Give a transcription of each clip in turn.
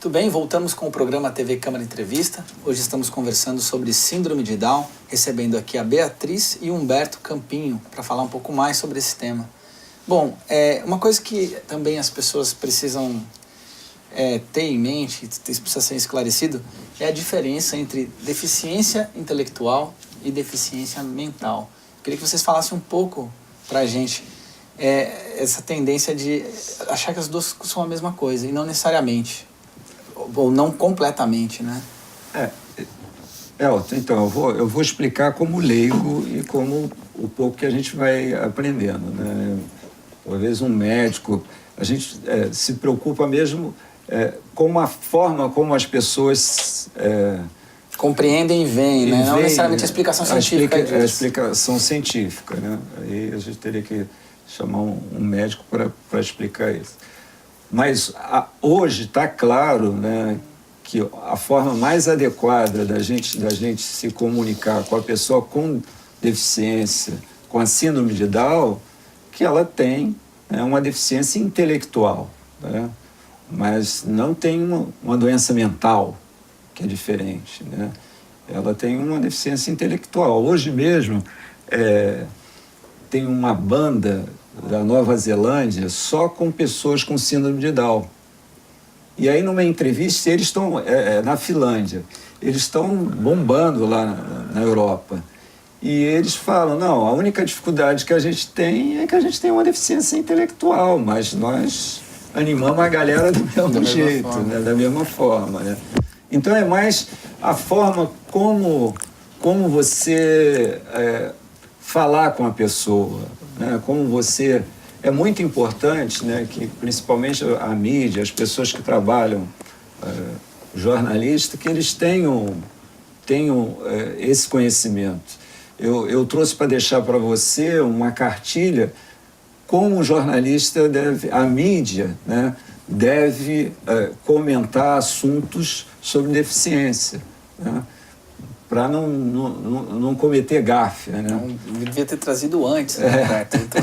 Tudo bem? Voltamos com o programa TV Câmara Entrevista. Hoje estamos conversando sobre síndrome de Down, recebendo aqui a Beatriz e o Humberto Campinho para falar um pouco mais sobre esse tema. Bom, uma coisa que também as pessoas precisam ter em mente, precisa ser esclarecido, é a diferença entre deficiência intelectual e deficiência mental. Eu queria que vocês falassem um pouco para a gente essa tendência de achar que as duas são a mesma coisa, e não necessariamente, ou não completamente, né? Então, eu vou explicar como leigo e como o pouco que a gente vai aprendendo, né? Talvez um médico, a gente se preocupa mesmo com a forma como as pessoas compreendem e veem, né? Não necessariamente a explicação científica disso. A explicação científica, né? Aí a gente teria que chamar um médico para explicar isso. Mas hoje está claro, né, que a forma mais adequada da gente se comunicar com a pessoa com deficiência, com a síndrome de Down, que ela tem uma deficiência intelectual, né? Mas não tem uma doença mental, que é diferente, né? Ela tem uma deficiência intelectual. Hoje mesmo tem uma banda da Nova Zelândia só com pessoas com síndrome de Down. E aí, numa entrevista, eles estão na Finlândia, eles estão bombando lá na Europa. E eles falam, não, a única dificuldade que a gente tem é que a gente tem uma deficiência intelectual, mas nós animamos a galera do mesmo jeito, né? Da mesma forma, né? Então é mais a forma como você falar com a pessoa, né? Como você... É muito importante, né, que principalmente a mídia, as pessoas que trabalham, jornalistas, que eles tenham esse conhecimento. Eu trouxe para deixar para você uma cartilha como o jornalista a mídia, né, deve comentar assuntos sobre deficiência, né, para não cometer gafe, né? Não devia ter trazido antes, né, Roberto? Então,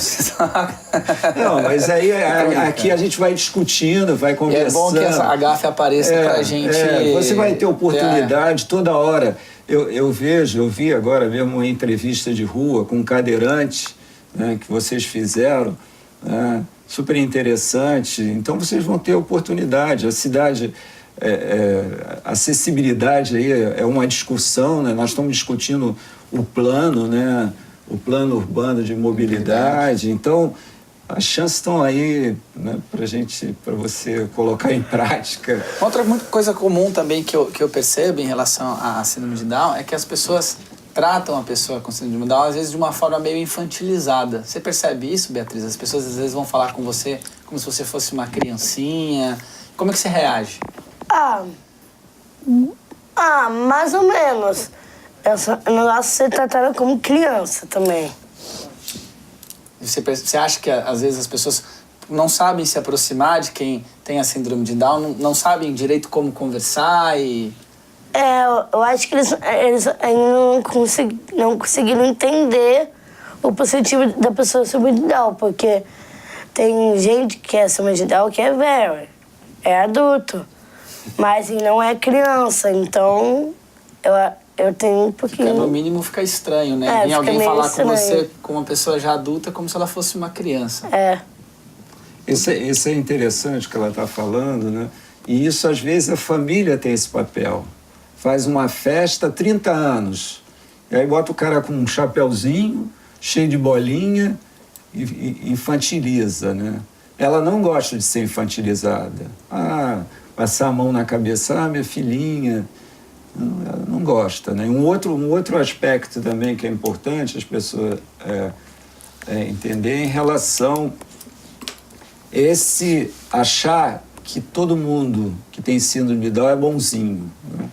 não, mas aí aqui a gente vai discutindo, vai conversando. É bom que a gafe apareça para a gente... você vai ter oportunidade toda hora. Eu vi agora mesmo uma entrevista de rua com um cadeirante, né, que vocês fizeram, né, super interessante. Então vocês vão ter oportunidade. A cidade... acessibilidade aí é uma discussão, né? Nós estamos discutindo o plano, né? O plano urbano de mobilidade. Então, as chances estão aí, né, para você colocar em prática. Outra coisa comum também que eu percebo em relação à síndrome de Down é que as pessoas tratam a pessoa com síndrome de Down, às vezes, de uma forma meio infantilizada. Você percebe isso, Beatriz? As pessoas, às vezes, vão falar com você como se você fosse uma criancinha. Como é que você reage? Mais ou menos. O negócio de ser tratada como criança também. Você acha que, às vezes, as pessoas não sabem se aproximar de quem tem a síndrome de Down, não sabem direito como conversar e... Eu acho que eles ainda não conseguiram entender o positivo da pessoa síndrome de Down, porque tem gente que é síndrome de Down que é velho, é adulto. Mas não é criança, então eu tenho um pouquinho... No mínimo fica estranho, né? Vem alguém falar estranho com você, com uma pessoa já adulta, como se ela fosse uma criança. Isso é interessante o que ela está falando, né? E isso, às vezes, a família tem esse papel. Faz uma festa, 30 anos, e aí bota o cara com um chapéuzinho, cheio de bolinha, e infantiliza, né? Ela não gosta de ser infantilizada. Passar a mão na cabeça, minha filhinha, ela não gosta, né? Um outro aspecto também que é importante as pessoas entender em relação esse achar que todo mundo que tem síndrome de Down é bonzinho, né?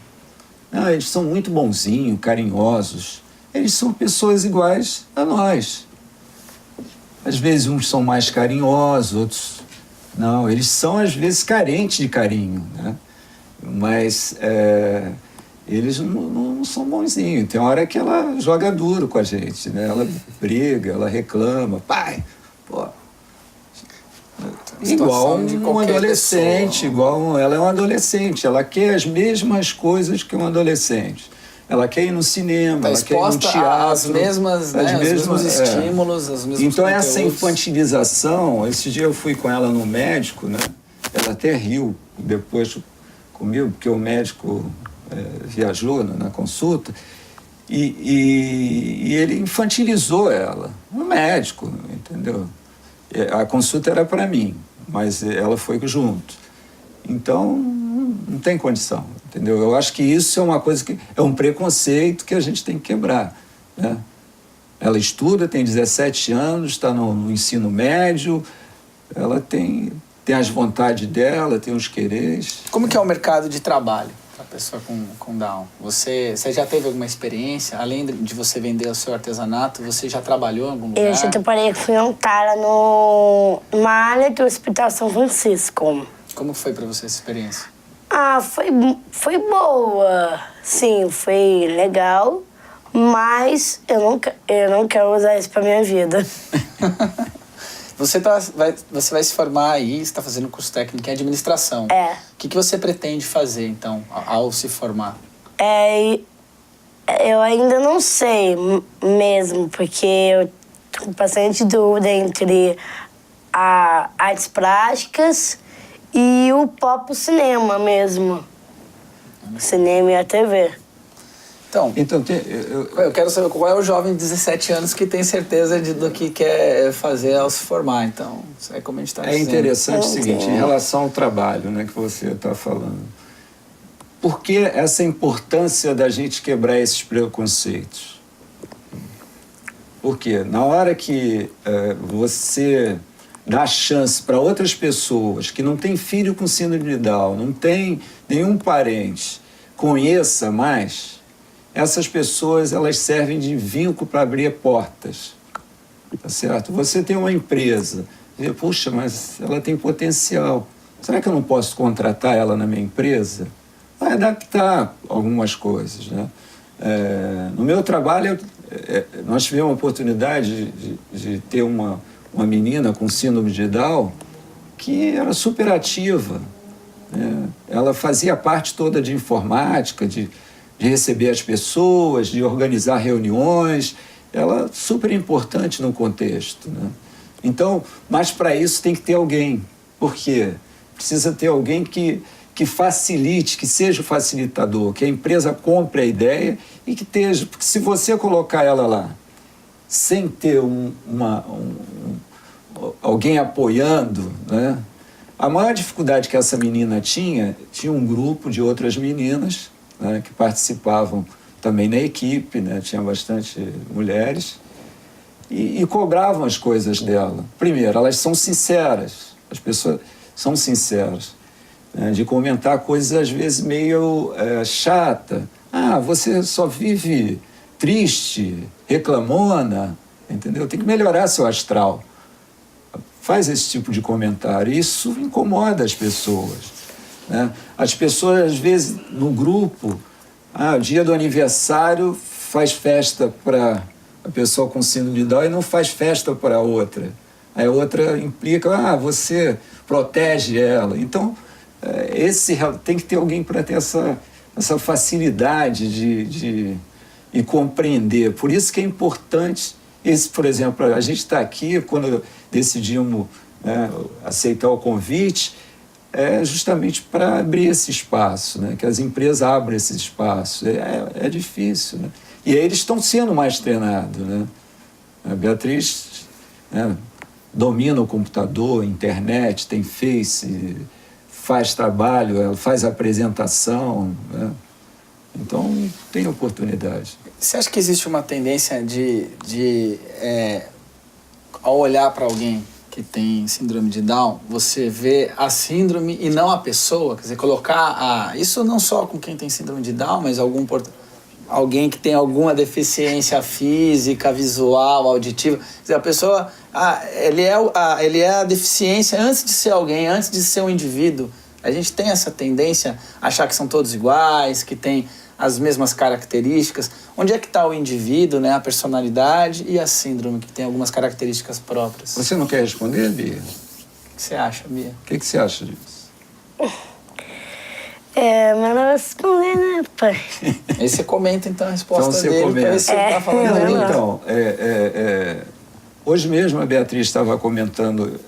Não, eles são muito bonzinhos, carinhosos. Eles são pessoas iguais a nós. Às vezes uns são mais carinhosos, outros... Não, eles são, às vezes, carentes de carinho, né? Mas eles não são bonzinhos. Tem hora que ela joga duro com a gente, né? Ela briga, ela reclama. Pai, pô... igual de um qualquer adolescente, pessoa. ela é uma adolescente, ela quer as mesmas coisas que um adolescente. Ela quer ir no cinema, Tá ela quer ir no exposta teatro. às mesmas, né, os mesmos estímulos, os mesmos Então essa conteúdos. infantilização, esse dia eu fui com ela no médico, né? Ela até riu depois comigo, porque o médico viajou na consulta, e ele infantilizou ela, o médico, entendeu? A consulta era para mim, mas ela foi junto. Então, não tem condição, entendeu? Eu acho que isso é uma coisa que é um preconceito que a gente tem que quebrar, né? Ela estuda, tem 17 anos, está no ensino médio, ela tem as vontades dela, tem os quereres. Como que é o mercado de trabalho para a pessoa com Down? Você já teve alguma experiência? Além de você vender o seu artesanato, você já trabalhou em algum lugar? Eu já trabalhei voluntária numa área do Hospital São Francisco. Como foi para você essa experiência? Ah, foi boa. Sim, foi legal, mas eu não quero usar isso pra minha vida. Você vai se formar aí, você está fazendo um curso técnico em administração. É. O que você pretende fazer, então, ao se formar? Eu ainda não sei mesmo, porque eu tenho bastante dúvida entre a artes plásticas e o próprio cinema mesmo. O cinema e a TV. Então, eu eu quero saber qual é o jovem de 17 anos que tem certeza do que quer fazer ao se formar. Então, isso é como a gente está dizendo. É interessante o seguinte, em relação ao trabalho, né, que você está falando. Por que essa importância da gente quebrar esses preconceitos? Porque na hora que você dá chance para outras pessoas que não têm filho com síndrome de Down, não tem nenhum parente, conheça mais, essas pessoas elas servem de vínculo para abrir portas. Tá certo? Você tem uma empresa, e, puxa, mas ela tem potencial. Será que eu não posso contratar ela na minha empresa? Vai adaptar algumas coisas, né? No meu trabalho, nós tivemos a oportunidade de ter uma menina com síndrome de Down que era super ativa, né? Ela fazia parte toda de informática, de receber as pessoas, de organizar reuniões. Ela é super importante no contexto, né? Então, mas para isso tem que ter alguém. Por quê? Precisa ter alguém que facilite, que seja o facilitador, que a empresa compre a ideia e que esteja. Porque se você colocar ela lá sem ter alguém apoiando, né? A maior dificuldade que essa menina tinha um grupo de outras meninas, né, que participavam também na equipe, né? Tinha bastante mulheres, e cobravam as coisas dela. Primeiro, elas são sinceras, as pessoas são sinceras, né, de comentar coisas às vezes meio chata. Ah, você só vive triste, reclamona, entendeu? Tem que melhorar seu astral. Faz esse tipo de comentário. Isso incomoda as pessoas, né? As pessoas, às vezes, no grupo, dia do aniversário, faz festa para a pessoa com síndrome de Down e não faz festa para a outra. Aí a outra implica, você protege ela. Então, tem que ter alguém para ter essa facilidade de compreender. Por isso que é importante, por exemplo, a gente está aqui, quando decidimos, né, aceitar o convite, justamente para abrir esse espaço, né, que as empresas abram esse espaço. É difícil, né? E aí eles estão sendo mais treinados, né? A Beatriz, né, domina o computador, internet, tem Face, faz trabalho, ela faz apresentação, né? Então, tem oportunidade. Você acha que existe uma tendência ao olhar para alguém que tem síndrome de Down, você vê a síndrome e não a pessoa? Quer dizer, colocar isso não só com quem tem síndrome de Down, mas alguém que tem alguma deficiência física, visual, auditiva. Quer dizer, a pessoa, ele é a deficiência antes de ser alguém, antes de ser um indivíduo. A gente tem essa tendência a achar que são todos iguais, que tem as mesmas características. Onde é que está o indivíduo, né, a personalidade e a síndrome, que tem algumas características próprias? Você não quer responder, Bia? que você acha, Bia? O que você acha disso? Mas não responder, né, pai? Aí você comenta, então, a resposta Então, você dele, comenta. pra ver se ele tá falando a verdade. Então, hoje mesmo a Beatriz estava comentando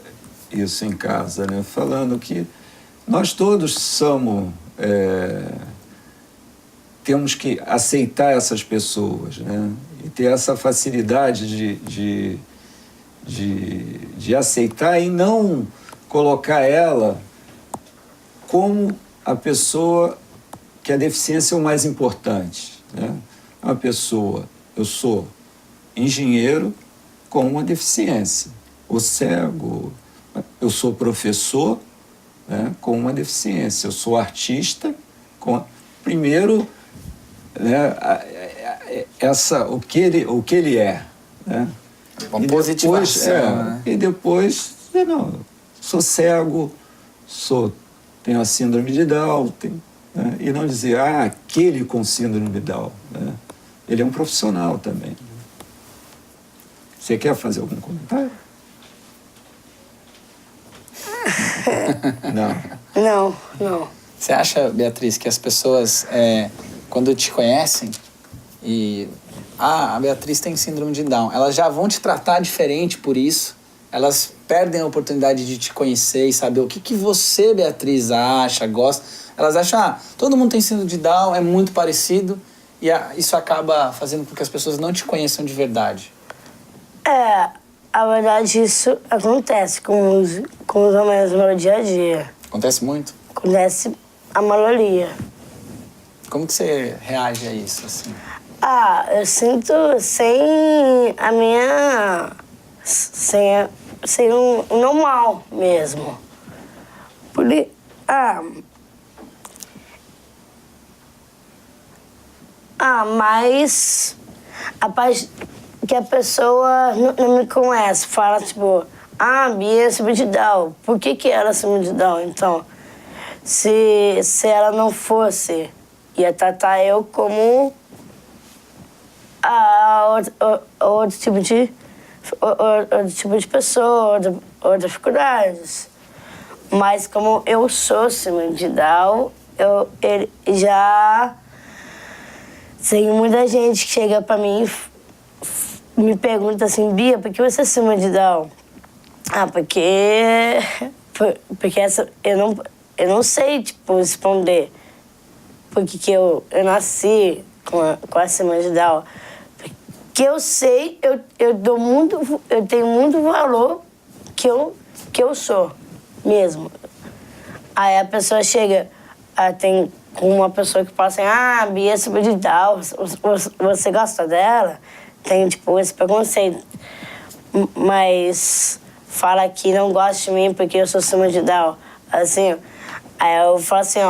isso em casa, né? Falando que nós todos somos... temos que aceitar essas pessoas, né? E ter essa facilidade de aceitar e não colocar ela como a pessoa que a deficiência é o mais importante, né? Uma pessoa, eu sou engenheiro com uma deficiência, ou cego, eu sou professor, né, com uma deficiência, eu sou artista com... Primeiro, né, o que ele é, né? Uma positivação, né? E depois, não, sou cego, tenho a síndrome de Down, né? E não dizer, aquele com síndrome de Down, né? Ele é um profissional também. Você quer fazer algum comentário? Não. Você acha, Beatriz, que as pessoas, quando te conhecem e... a Beatriz tem síndrome de Down, elas já vão te tratar diferente por isso? Elas perdem a oportunidade de te conhecer e saber o que você, Beatriz, acha, gosta? Elas acham, todo mundo tem síndrome de Down, é muito parecido, e isso acaba fazendo com que as pessoas não te conheçam de verdade. A verdade, isso acontece com os homens no meu dia a dia. Acontece muito? Acontece a maioria. Como que você reage a isso, assim? Eu sinto sem o normal mesmo. Mas a parte que a pessoa não me conhece, fala tipo, Bia é síndrome de Down. Por que ela é síndrome de Down? Então, se ela não fosse, ia tratar eu como outro tipo de pessoa, outras dificuldades. Mas como eu sou síndrome de Down, ele já... Tem muita gente que chega pra mim e me pergunta assim, Bia, por que você é síndrome de Down? Porque eu não sei, responder. Porque que eu nasci com a síndrome de Down. Porque eu sei, eu tenho muito valor que eu sou mesmo. Aí a pessoa chega, tem uma pessoa que fala assim, Bia é síndrome de Down, você gosta dela? Tem, esse preconceito. Mas fala que não gosta de mim porque eu sou síndrome de Down. Assim, aí eu falo assim,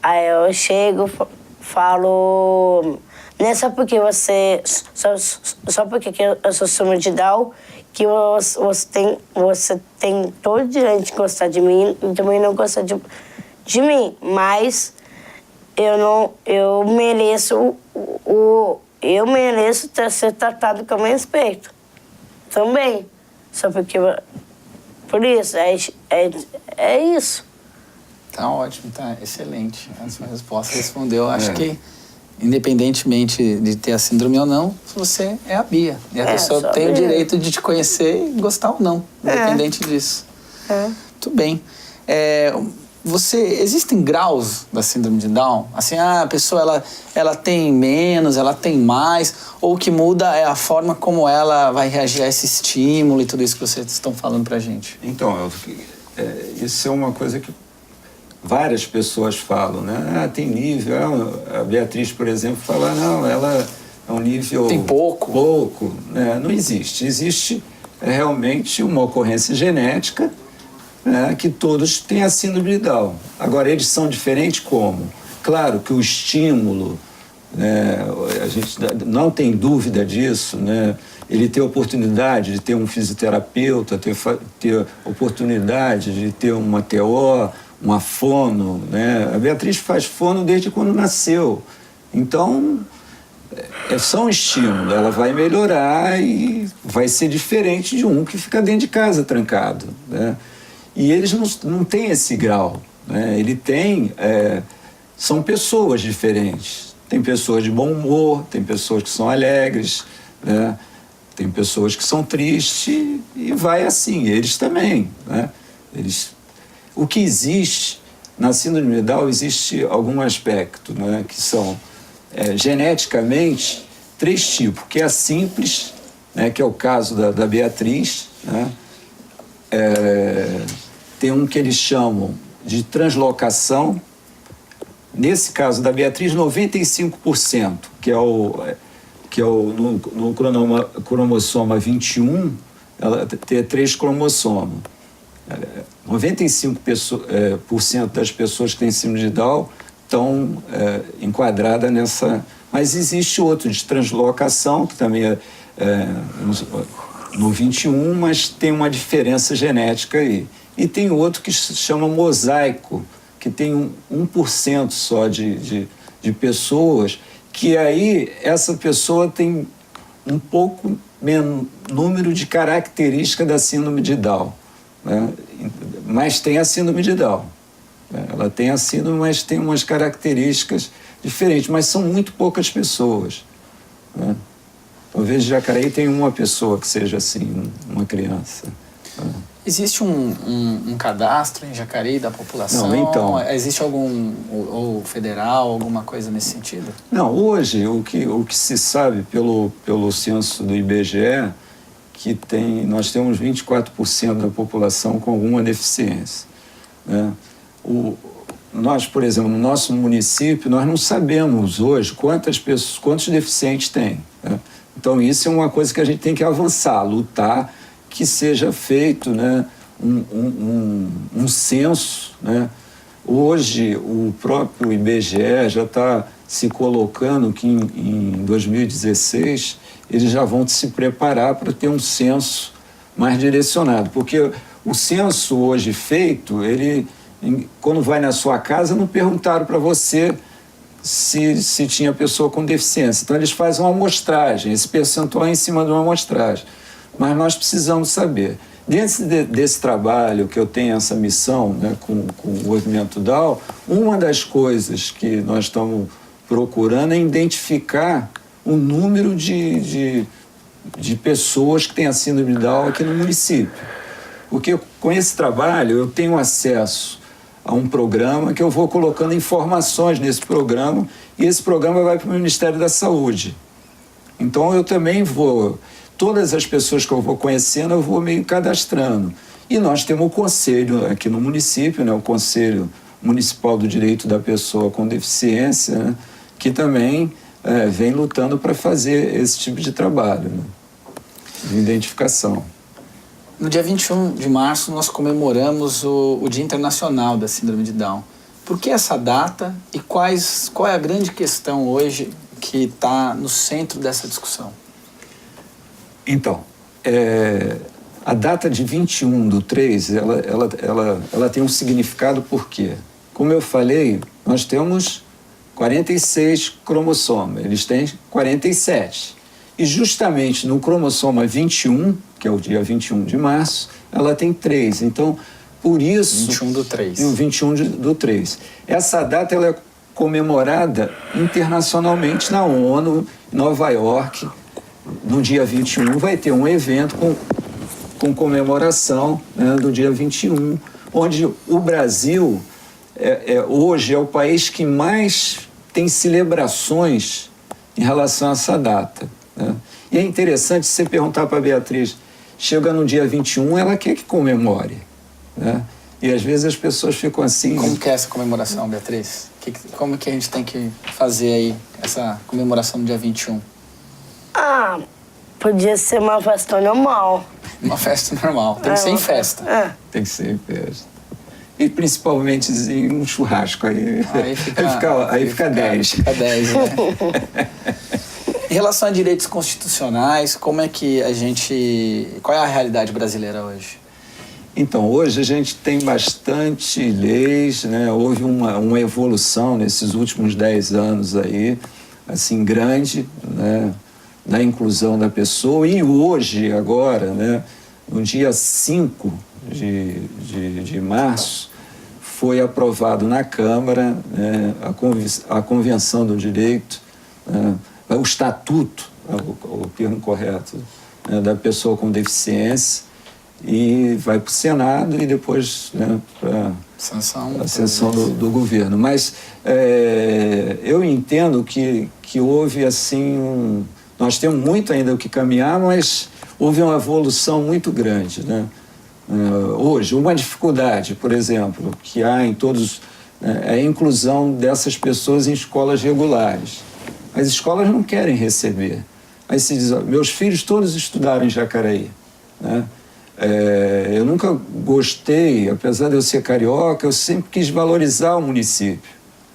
Aí eu chego, falo... Não é só porque você... Só porque eu sou síndrome de Down que você tem todo o direito de gostar de mim e também não gostar de mim. Mas eu mereço ser tratado com respeito. Também. Só porque... Por isso, é isso. Tá ótimo, tá excelente. A sua resposta respondeu. Acho que, independentemente de ter a síndrome ou não, você é a Bia. E a pessoa tem o direito de te conhecer e gostar ou não, independente disso. Muito bem. Existem graus da síndrome de Down? Assim, a pessoa ela tem menos, ela tem mais, ou o que muda é a forma como ela vai reagir a esse estímulo e tudo isso que vocês estão falando pra gente? Então, isso é uma coisa que várias pessoas falam, né? Tem nível. A Beatriz, por exemplo, fala, não, ela é um nível... Tem pouco. Pouco, né? Não existe. Existe realmente uma ocorrência genética, né, que todos têm a síndrome de Down. Agora, eles são diferentes como? Claro que o estímulo, né, a gente não tem dúvida disso, né? Ele ter oportunidade de ter um fisioterapeuta, ter oportunidade de ter uma TO, uma fono, né? A Beatriz faz fono desde quando nasceu. Então, são estímulos. Ela vai melhorar e vai ser diferente de um que fica dentro de casa trancado, né? E eles não têm esse grau, né? Ele tem... são pessoas diferentes. Tem pessoas de bom humor, tem pessoas que são alegres, né? Tem pessoas que são tristes e vai assim. Eles também, né? O que existe na síndrome de Down, existe algum aspecto, né? Que são geneticamente 3 tipos, que é a simples, né? Que é o caso da Beatriz, né? Tem um que eles chamam de translocação. Nesse caso da Beatriz, 95%, que é no cromossoma 21, ela tem 3 cromossomos. 95% das pessoas que têm síndrome de Down estão enquadradas nessa... Mas existe outro de translocação, que também no 21, mas tem uma diferença genética aí. E tem outro que se chama mosaico, que tem 1% só de pessoas, que aí essa pessoa tem um pouco menos número de características da síndrome de Down, né? Mas tem a síndrome de Down. Ela tem a síndrome, mas tem umas características diferentes, mas são muito poucas pessoas, né? Talvez Jacareí tenha uma pessoa que seja assim, uma criança. Existe um cadastro em Jacareí da população? Não, então... Existe algum, ou federal, alguma coisa nesse sentido? Não, hoje o que se sabe pelo censo do IBGE, que nós temos 24% da população com alguma deficiência, né? Nós, por exemplo, no nosso município, nós não sabemos hoje quantos deficientes tem, né? Então isso é uma coisa que a gente tem que avançar, lutar, que seja feito, né, um censo, né? Hoje o próprio IBGE já está se colocando que em 2016 eles já vão se preparar para ter um censo mais direcionado, porque o censo hoje feito, quando vai na sua casa não perguntaram para você se tinha pessoa com deficiência, então eles fazem uma amostragem, esse percentual é em cima de uma amostragem. Mas nós precisamos saber. Dentro desse trabalho que eu tenho essa missão, né, com o movimento Down, uma das coisas que nós estamos procurando é identificar o número de pessoas que têm a síndrome de Down aqui no município. Porque com esse trabalho eu tenho acesso a um programa que eu vou colocando informações nesse programa e esse programa vai para o Ministério da Saúde. Então eu também vou... Todas as pessoas que eu vou conhecendo, eu vou meio cadastrando. E nós temos o conselho aqui no município, né, o Conselho Municipal do Direito da Pessoa com Deficiência, né, que também vem lutando para fazer esse tipo de trabalho, né, de identificação. No dia 21 de março, nós comemoramos o Dia Internacional da Síndrome de Down. Por que essa data e qual é a grande questão hoje que está no centro dessa discussão? Então, a data de 21/3, ela tem um significado porque, como eu falei, nós temos 46 cromossomas, eles têm 47. E justamente no cromossoma 21, que é o dia 21 de março, ela tem 3. Então, por isso... 21/3. O 21/3. Essa data ela é comemorada internacionalmente na ONU, em Nova York. No dia 21 vai ter um evento com comemoração, né, do dia 21, onde o Brasil hoje é o país que mais tem celebrações em relação a essa data, né? E é interessante você perguntar para a Beatriz, chega no dia 21, ela quer que comemore, né? E às vezes as pessoas ficam assim... Como que é essa comemoração, Beatriz? Como que a gente tem que fazer aí essa comemoração no dia 21? Podia ser uma festa normal. Uma festa normal. Tem que ser em festa. Tem que ser em festa. E principalmente um churrasco. Aí fica 10. Fica 10, né? Em relação a direitos constitucionais, como é que qual é a realidade brasileira hoje? Então, hoje a gente tem bastante leis, né? Houve uma evolução nesses últimos 10 anos aí, assim, grande, né, na inclusão da pessoa. E hoje, agora, né, no dia 5 de março, foi aprovado na Câmara, né, a Convenção do Direito, né, o Estatuto, o termo correto, né, da pessoa com deficiência, e vai para o Senado e depois, né, para a sanção do governo. Mas eu entendo que houve, assim, nós temos muito ainda o que caminhar, mas houve uma evolução muito grande, né? Hoje, uma dificuldade, por exemplo, que há em todos, né, é a inclusão dessas pessoas em escolas regulares. As escolas não querem receber. Aí se diz, meus filhos todos estudaram em Jacareí, né? Eu nunca gostei, apesar de eu ser carioca, eu sempre quis valorizar o município,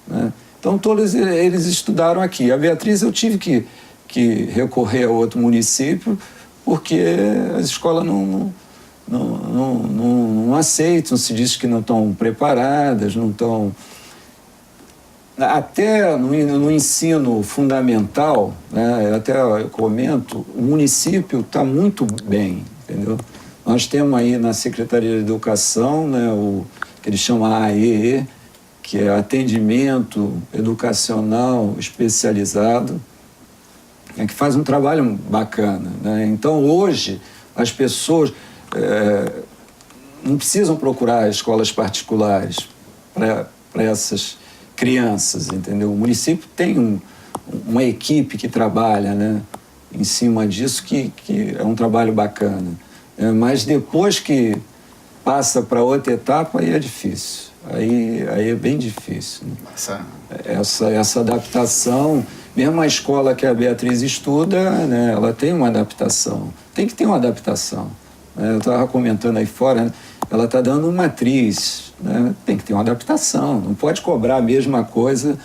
né? Então todos eles estudaram aqui. A Beatriz eu tive que recorrer a outro município porque as escolas não aceitam, se diz que não estão preparadas, não estão... Até no ensino fundamental, né, até eu comento, o município está muito bem, entendeu? Nós temos aí na Secretaria de Educação, né, o que eles chamam AEE, que é Atendimento Educacional Especializado, que faz um trabalho bacana, né? Então, hoje, as pessoas não precisam procurar escolas particulares para essas crianças, entendeu? O município tem uma equipe que trabalha, né, em cima disso, que é um trabalho bacana. Mas depois que passa para outra etapa, aí é difícil. Aí é bem difícil, né? Essa adaptação, mesmo a escola que a Beatriz estuda, né, ela tem uma adaptação. Tem que ter uma adaptação. Eu estava comentando aí fora, né, ela está dando uma atriz, né, tem que ter uma adaptação. Não pode cobrar a mesma coisa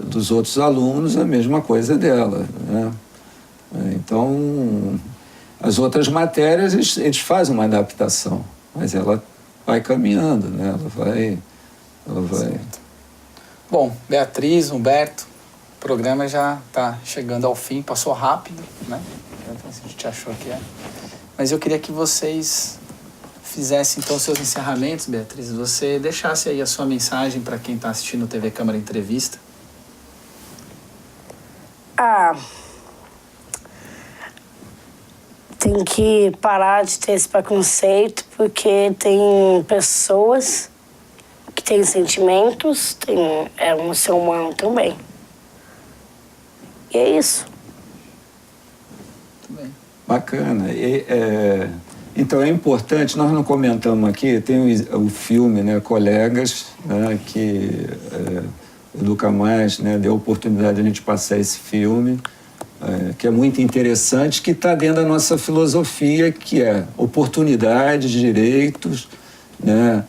dos outros alunos, a mesma coisa dela, né? Então, as outras matérias, eles fazem uma adaptação, mas ela vai caminhando, né? Ela vai... Certo. Bom, Beatriz, Humberto, o programa já está chegando ao fim, passou rápido, né? A gente achou que é. Mas eu queria que vocês fizessem, então, seus encerramentos, Beatriz. Você deixasse aí a sua mensagem para quem está assistindo o TV Câmara Entrevista. Tem que parar de ter esse preconceito, porque tem pessoas que têm sentimentos, é um ser humano também. E é isso. Muito bem. Bacana. Então é importante, nós não comentamos aqui, tem o filme, né, Colegas, né, que Educa Mais, né, deu a oportunidade de a gente passar esse filme, que é muito interessante, que está dentro da nossa filosofia, que é oportunidades, direitos, né,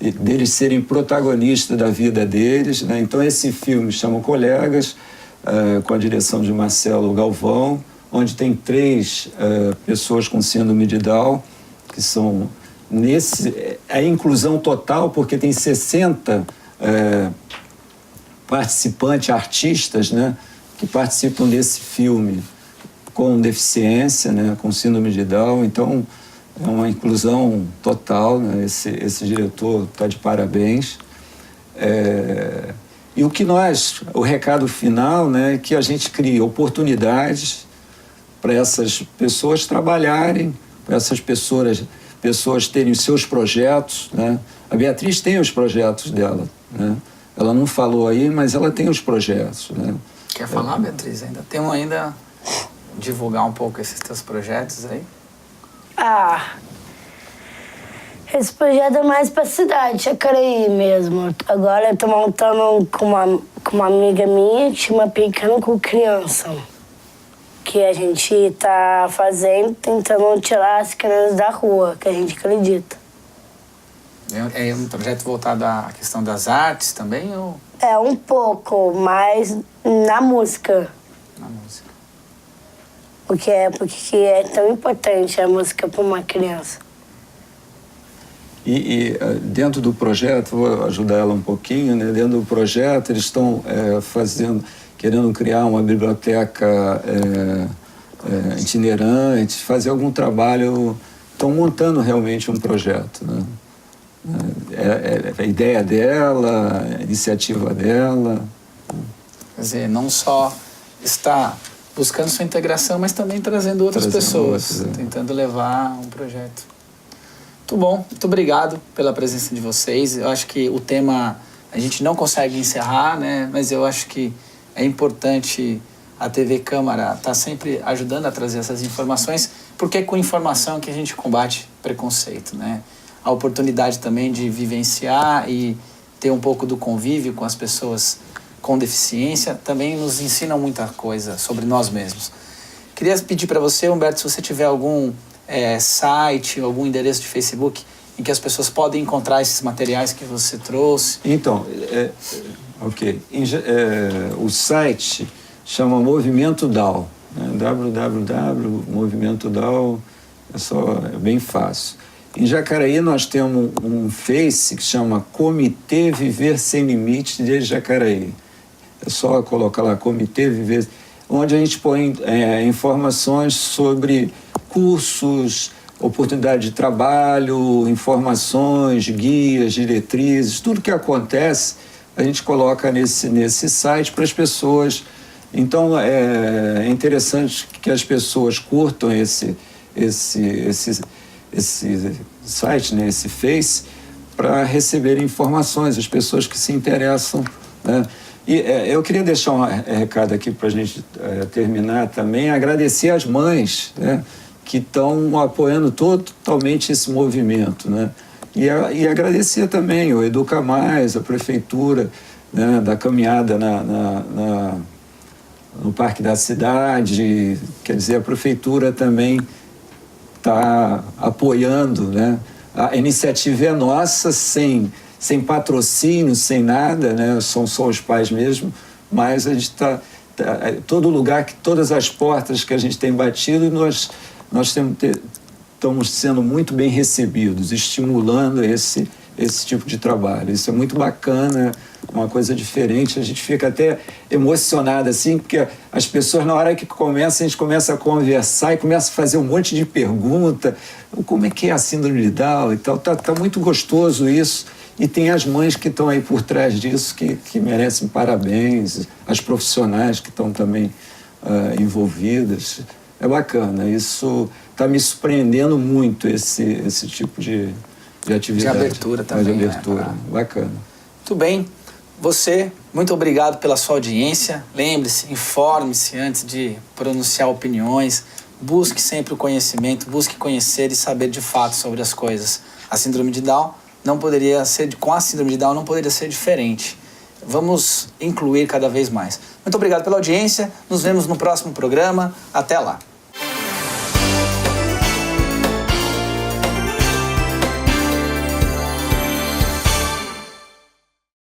deles serem protagonistas da vida deles, né? Então esse filme chama Colegas, com a direção de Marcelo Galvão, onde tem 3 pessoas com síndrome de Down, que são a inclusão total, porque tem 60 participantes, artistas, né, que participam desse filme com deficiência, né, com síndrome de Down. Então, é uma inclusão total, né? Esse diretor está de parabéns. E o recado final, né, é que a gente cria oportunidades para essas pessoas trabalharem, para essas pessoas terem os seus projetos, né? A Beatriz tem os projetos dela, né? Ela não falou aí, mas ela tem os projetos, né? Quer falar, Beatriz? Ainda divulgar um pouco esses teus projetos aí? Esse projeto é mais pra cidade, Jacareí mesmo. Agora eu tô montando com uma amiga minha, chama Pequeno com Criança. Que a gente tá fazendo, tentando tirar as crianças da rua, que a gente acredita. É um projeto voltado à questão das artes também, ou? É, um pouco, mas na música. Na música. Porque é tão importante a música para uma criança. E dentro do projeto, vou ajudar ela um pouquinho, né? Dentro do projeto eles estão fazendo, querendo criar uma biblioteca itinerante, fazer algum trabalho, estão montando realmente um projeto, né? A ideia dela, a iniciativa dela. Quer dizer, não só está buscando sua integração, mas também trazendo outras pessoas, tentando levar um projeto. Muito bom, muito obrigado pela presença de vocês. Eu acho que o tema a gente não consegue encerrar, né? Mas eu acho que é importante a TV Câmara estar sempre ajudando a trazer essas informações, porque é com informação que a gente combate preconceito, né? A oportunidade também de vivenciar e ter um pouco do convívio com as pessoas com deficiência também nos ensina muita coisa sobre nós mesmos. Queria pedir para você, Humberto, se você tiver algum site, algum endereço de Facebook em que as pessoas podem encontrar esses materiais que você trouxe. Então, ok. O site chama Movimento DAO, né? www.movimentodao, é bem fácil. Em Jacareí nós temos um Face que chama Comitê Viver Sem Limites de Jacareí. É só colocar lá Comitê Viver, onde a gente põe informações sobre cursos, oportunidade de trabalho, informações, guias, diretrizes, tudo que acontece a gente coloca nesse site para as pessoas. Então é interessante que as pessoas curtam esse site, né, esse Face, para receber informações, as pessoas que se interessam, né? E eu queria deixar um recado aqui para a gente terminar também, agradecer às mães, né, que estão apoiando totalmente esse movimento, né? E agradecer também o Educa Mais, a prefeitura, né, da caminhada no Parque da Cidade, quer dizer, a prefeitura também está apoiando, né? A iniciativa é nossa, sem patrocínio, sem nada, né? São só os pais mesmo, mas a gente está todo lugar, todas as portas que a gente tem batido, nós estamos sendo muito bem recebidos, estimulando esse tipo de trabalho. Isso é muito bacana, é uma coisa diferente. A gente fica até emocionado, assim, porque as pessoas, na hora que começa, a gente começa a conversar e começa a fazer um monte de pergunta. Como é que é a síndrome de Down e tal? Tá muito gostoso isso. E tem as mães que estão aí por trás disso, que merecem parabéns, as profissionais que estão também envolvidas. É bacana, isso está me surpreendendo muito, esse tipo de atividade. De abertura também. De abertura, né? Bacana. Muito bem. Você, muito obrigado pela sua audiência. Lembre-se, informe-se antes de pronunciar opiniões. Busque sempre o conhecimento, busque conhecer e saber de fato sobre as coisas. A síndrome de Down não poderia ser, com a síndrome de Down não poderia ser diferente. Vamos incluir cada vez mais. Muito obrigado pela audiência. Nos vemos no próximo programa. Até lá.